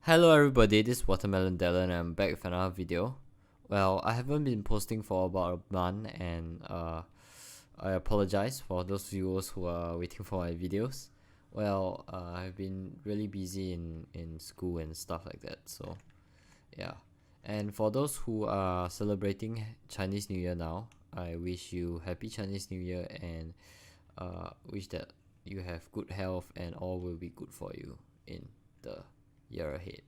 Hello everybody, this is watermelondallon and I'm back with another video. Well, I haven't been posting for about a month and I apologize for those viewers who are waiting for my videos. Well, I've been really busy in school and stuff like that, so yeah. And for those who are celebrating Chinese New Year now, I wish you Happy Chinese New Year and wish that you have good health and all will be good for you in the year ahead.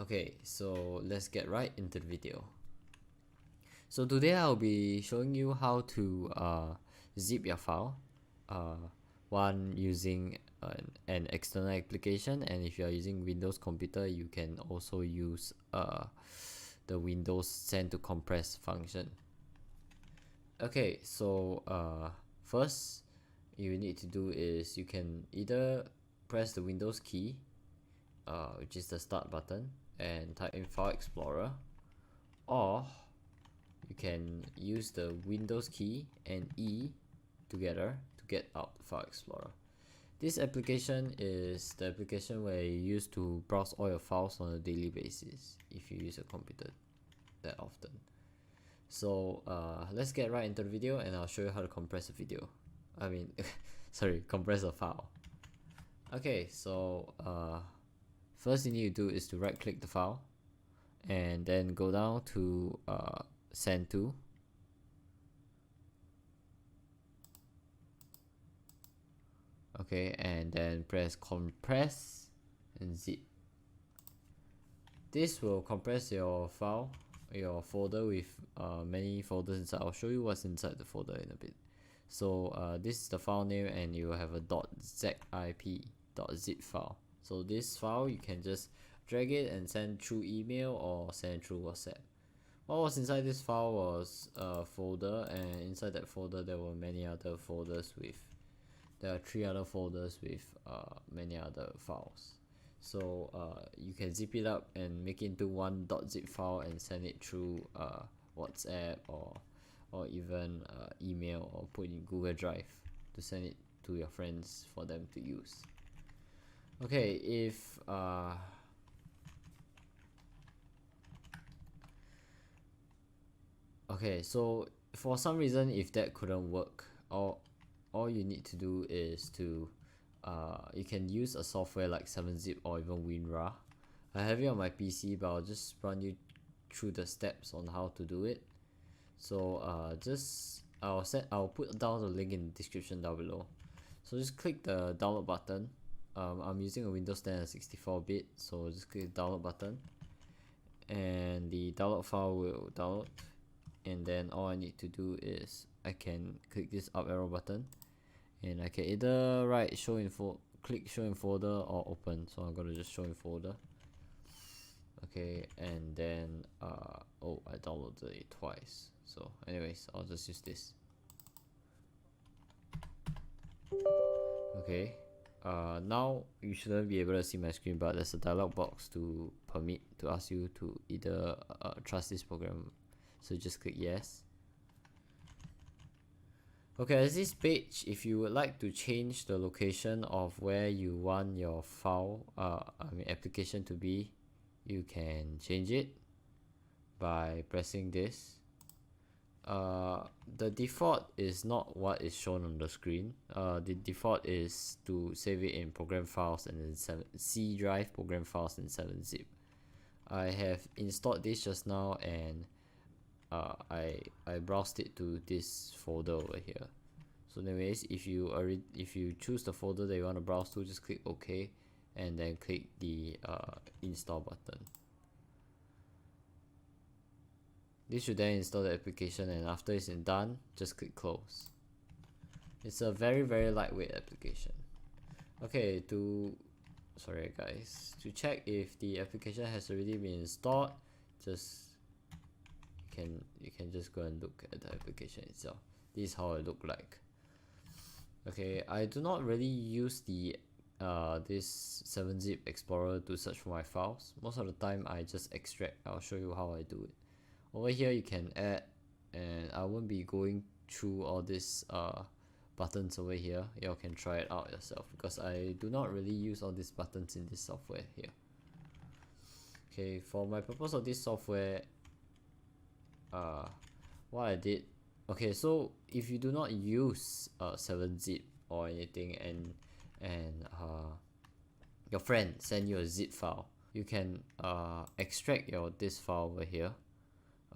Okay, so let's get right into the video. So today I'll be showing you how to zip your file, one using an external application, and if you are using Windows computer, you can also use the Windows send to compress function. Okay, so first you need to do is you can either press the Windows key, which is the start button, and type in File Explorer, or you can use the Windows key and E together to get out File Explorer. This application is the application where you use to browse all your files on a daily basis if you use a computer that often. So let's get right into the video and I'll show you how to compress a video. Sorry, compress a file. Okay, so first thing you need to do is to right click the file and then go down to send to. Okay, and then press compress and zip. This will compress your file, your folder with many folders inside. I'll show you what's inside the folder in a bit. So this is the file name and you will have a .zip file. So this file you can just drag it and send through email or send through WhatsApp. What was inside this file was a folder, and inside that folder there were many other folders there are 3 other folders with many other files. So you can zip it up and make it into one .zip file and send it through WhatsApp or even email, or put in Google Drive to send it to your friends for them to use. Okay, if okay, so for some reason if that couldn't work, all you need to do is to you can use a software like 7-zip or even Winrar. I have it on my PC, but I'll just run you through the steps on how to do it. So I'll put down the link in the description down below. So just click the download button. I'm using a Windows 10 and 64-bit, so just click the download button and the download file will download, and then all I need to do is I can click this up arrow button and I can either click show in folder or open. So I'm gonna just show in folder. Okay, and then oh, I downloaded it twice, so anyways I'll just use this. Okay, now you shouldn't be able to see my screen, but there's a dialog box to ask you to either trust this program, so just click yes. Okay, as this page, if you would like to change the location of where you want your file application to be, you can change it by pressing this. The default is not what is shown on the screen. The default is to save it in program files and then C drive program files and 7-zip. I have installed this just now and I browsed it to this folder over here. So anyways, if you choose the folder that you want to browse to, just click OK and then click the install button. This should then install the application, and after it's done, just click close. It's a very lightweight application. Okay, sorry guys, to check if the application has already been installed, you can just go and look at the application itself. This is how it look like. Okay, I do not really use the this 7-zip explorer to search for my files. Most of the time I just extract. I'll show you how I do it. Over here you can add, and I won't be going through all these buttons over here. You can try it out yourself because I do not really use all these buttons in this software here. Okay, for my purpose of this software, what I did, okay, so if you do not use 7-zip or anything, and your friend send you a zip file, you can extract your this file over here.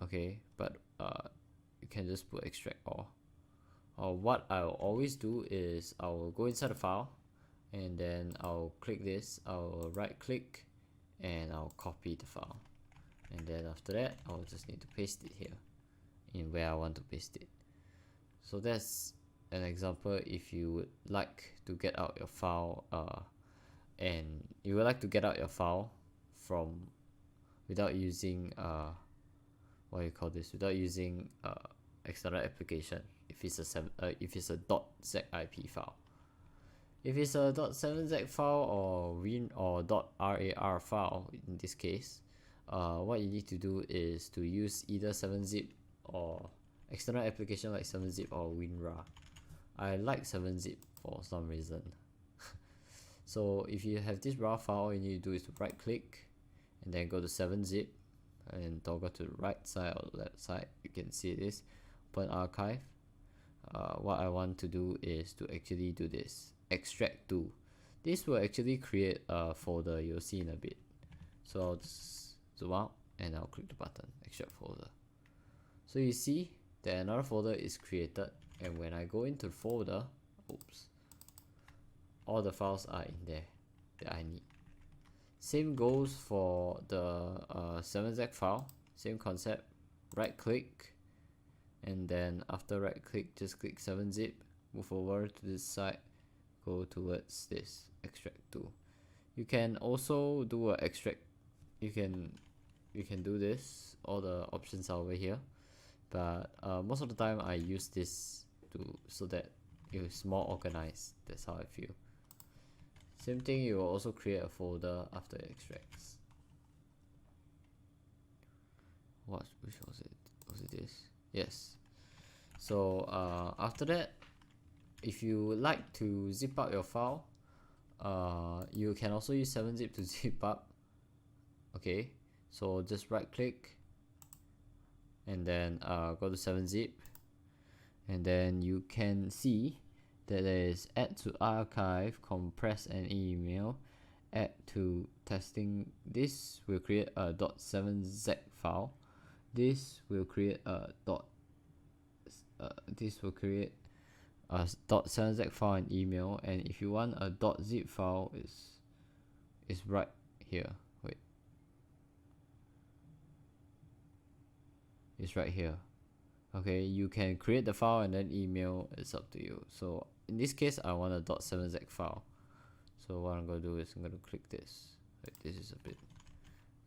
Okay, but you can just put extract all. Or what I'll always do is I'll go inside the file, and then I'll click this, I'll right click, and I'll copy the file, and then after that I'll just need to paste it here in where I want to paste it. So that's an example if you would like to get out your file, and you would like to get out your file from without using what do you call this, without using external application, if it's a .zip file. If it's a .7z file or win or .rar file in this case, what you need to do is to use either 7-zip or external application like 7-zip or Winrar. I like 7-zip for some reason. So if you have this raw file, all you need to do is to right click and then go to 7-zip and toggle to the right side or the left side. You can see this open archive. What I want to do is to actually do this extract to. This will actually create a folder, you'll see in a bit. So I'll just zoom out and I'll click the button extract folder. So you see that another folder is created, and when I go into the folder, oops, all the files are in there that I need. Same goes for the 7z file, same concept. Right click, and then after right click just click 7-zip, move over to this side, go towards this extract to. You can also do a extract, you can do this, all the options are over here, but most of the time I use this so that it's more organized. That's how I feel. Same thing, you will also create a folder after it extracts. Which was it? Was it this? Yes. So after that, if you would like to zip up your file, you can also use 7-zip to zip up. Okay, so just right click and then go to 7-zip, and then you can see that there is add to archive, compress an email, add to testing. This will create a .7z file. This will create a .7z file and email, and if you want a .zip file, is right here. Wait, it's right here. Okay, you can create the file and then email. It's up to you. So in this case, I want a .7z file. So what I'm gonna do is I'm gonna click this. Like this is a bit,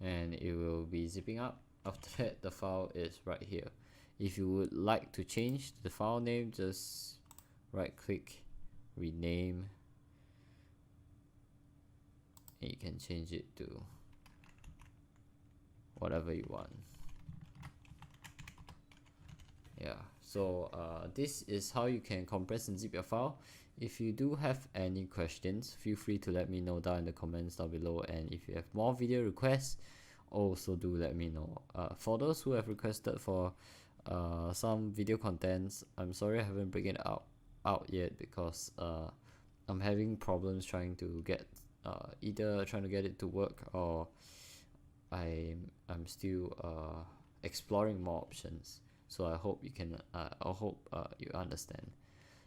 and it will be zipping up. After that, the file is right here. If you would like to change the file name, just right click, rename, and you can change it to whatever you want. Yeah, so this is how you can compress and zip your file. If you do have any questions, feel free to let me know down in the comments down below, and if you have more video requests, also do let me know. For those who have requested for some video contents, I'm sorry I haven't bring it out yet, because I'm having problems trying to get either trying to get it to work, or I'm still exploring more options. So I hope you can you understand.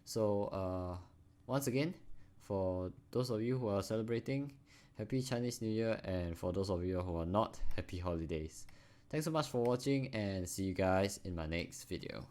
So once again, for those of you who are celebrating, Happy Chinese New Year, and for those of you who are not, Happy Holidays. Thanks so much for watching, and see you guys in my next video.